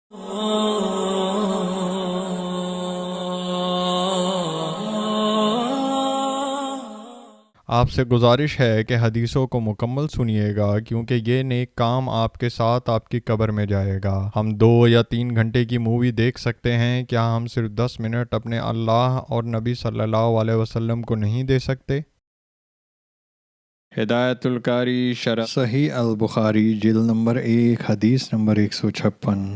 آپ سے گزارش ہے کہ حدیثوں کو مکمل سنیے گا، کیونکہ یہ نیک کام آپ کے ساتھ آپ کی قبر میں جائے گا۔ ہم 2 یا 3 گھنٹے کی مووی دیکھ سکتے ہیں، کیا ہم صرف 10 منٹ اپنے اللہ اور نبی صلی اللہ علیہ وسلم کو نہیں دے سکتے؟ ہدایت القاری شرح صحیح البخاری جلد نمبر 1 حدیث نمبر 156۔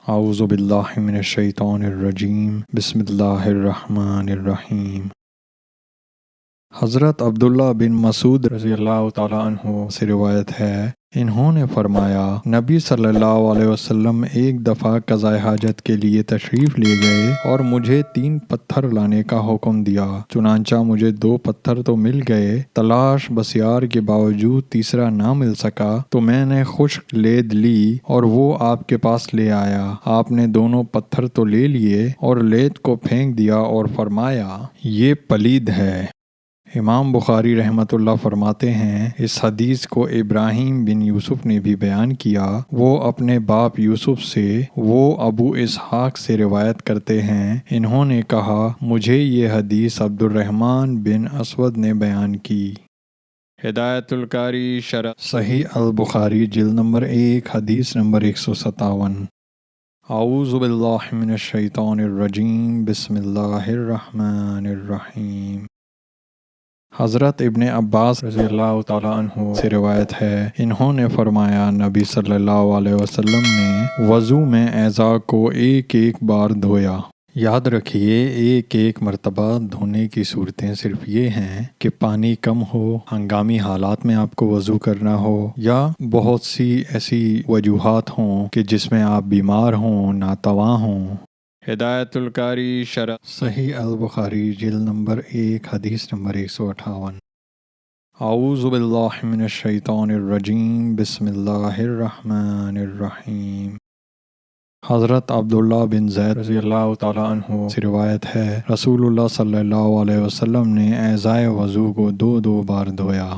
اعوذ باللہ من الشیطان الرجیم، بسم اللہ الرحمن الرحیم۔ حضرت عبداللہ بن مسعود رضی اللہ تعالیٰ عنہ سے روایت ہے، انہوں نے فرمایا، نبی صلی اللہ علیہ وسلم ایک دفعہ قضائے حاجت کے لیے تشریف لے گئے اور مجھے 3 پتھر لانے کا حکم دیا۔ چنانچہ مجھے 2 پتھر تو مل گئے، تلاش بسیار کے باوجود تیسرا نہ مل سکا، تو میں نے خشک لید لی اور وہ آپ کے پاس لے آیا۔ آپ نے دونوں پتھر تو لے لیے اور لید کو پھینک دیا اور فرمایا، یہ پلید ہے۔ امام بخاری رحمۃ اللہ فرماتے ہیں، اس حدیث کو ابراہیم بن یوسف نے بھی بیان کیا۔ وہ اپنے باپ یوسف سے، وہ ابو اسحاق سے روایت کرتے ہیں، انہوں نے کہا، مجھے یہ حدیث عبد الرحمن بن اسود نے بیان کی۔ ہدایت القاری شرح صحیح البخاری جلد نمبر 1 حدیث نمبر 157۔ اعوذ باللہ من الشیطان الرجیم، بسم اللہ الرحمن الرحیم۔ حضرت ابن عباس رضی اللہ تعالیٰ عنہ سے روایت ہے، انہوں نے فرمایا، نبی صلی اللہ علیہ وسلم نے وضو میں اعضاء کو ایک ایک بار دھویا۔ یاد رکھیے، ایک ایک مرتبہ دھونے کی صورتیں صرف یہ ہیں کہ پانی کم ہو، ہنگامی حالات میں آپ کو وضو کرنا ہو، یا بہت سی ایسی وجوہات ہوں کہ جس میں آپ بیمار ہوں، ناتواں ہوں۔ ہدایت القاری شرح صحیح البخاری جلد نمبر 1 حدیث نمبر 158۔ اعوذ باللہ من الشیطان الرجیم، بسم اللہ الرحمن الرحیم۔ حضرت عبداللہ بن زید رضی اللہ تعالیٰ عنہ سے روایت ہے، رسول اللہ صلی اللہ علیہ وسلم نے اعضائے وضو کو 2 بار دھویا۔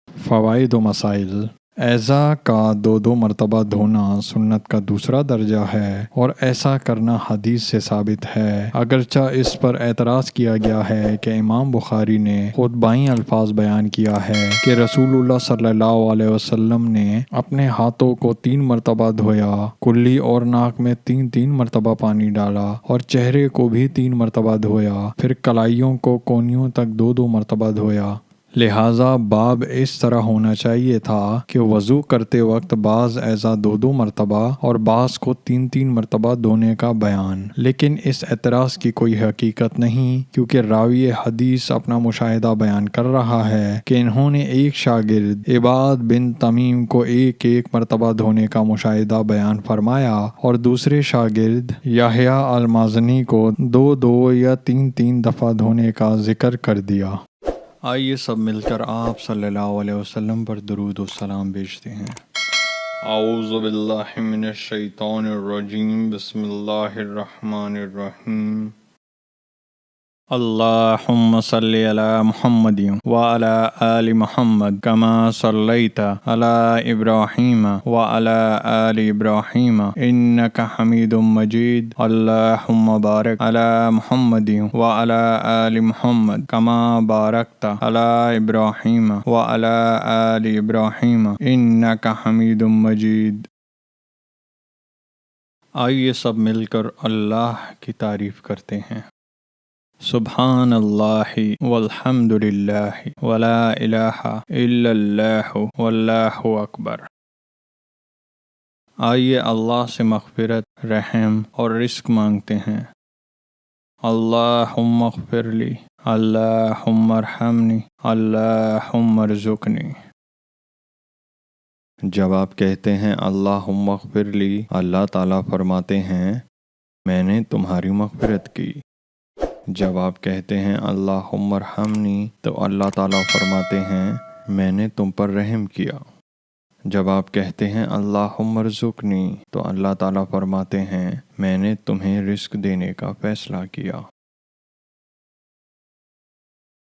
فوائد و مسائل۔ اعضاء کا 2 مرتبہ دھونا سنت کا دوسرا درجہ ہے، اور ایسا کرنا حدیث سے ثابت ہے، اگرچہ اس پر اعتراض کیا گیا ہے کہ امام بخاری نے خود بائیں الفاظ بیان کیا ہے کہ رسول اللہ صلی اللہ علیہ وسلم نے اپنے ہاتھوں کو 3 مرتبہ دھویا، کلی اور ناک میں 3 مرتبہ پانی ڈالا، اور چہرے کو بھی 3 مرتبہ دھویا، پھر کلائیوں کو کونیوں تک 2 مرتبہ دھویا۔ لہٰذا باب اس طرح ہونا چاہیے تھا کہ وضو کرتے وقت بعض اعضاء 2 مرتبہ اور بعض کو 3 مرتبہ دھونے کا بیان، لیکن اس اعتراض کی کوئی حقیقت نہیں، کیونکہ راوی حدیث اپنا مشاہدہ بیان کر رہا ہے کہ انہوں نے ایک شاگرد عباد بن تمیم کو ایک مرتبہ دھونے کا مشاہدہ بیان فرمایا، اور دوسرے شاگرد یحییٰ المازنی کو 2 یا 3 دفعہ دھونے کا ذکر کر دیا۔ آئیے سب مل کر آپ صلی اللہ علیہ وسلم پر درود و سلام بھیجتے ہیں۔ اعوذ باللہ من الشیطان الرجیم، بسم اللہ الرحمن الرحیم۔ اللہم صلی علی محمد وعلی آل محمد کما صلیت علی ابراہیم وعلی آل ابراہیم انک حمید مجید۔ اللہم بارک علی محمد وعلی آل محمد کما بارکت علی ابراہیم وعلی آل ابراہیم انک حمید مجید۔ آئیے سب مل کر اللہ کی تعریف کرتے ہیں۔ سبحان اللہ والحمد للہ ولا الہ الا اللہ واللہ اکبر۔ آئیے اللہ سے مغفرت، رحم اور رزق مانگتے ہیں۔ اللہم اغفر لی، اللہم ارحمنی، اللہم ارزقنی۔ جب آپ کہتے ہیں اللہم اغفر لی، اللہ تعالیٰ فرماتے ہیں، میں نے تمہاری مغفرت کی۔ جب آپ کہتے ہیں اللہم ارحمنی، تو اللہ تعالیٰ فرماتے ہیں، میں نے تم پر رحم کیا۔ جب آپ کہتے ہیں اللہم ارزقنی، تو اللہ تعالیٰ فرماتے ہیں، میں نے تمہیں رزق دینے کا فیصلہ کیا۔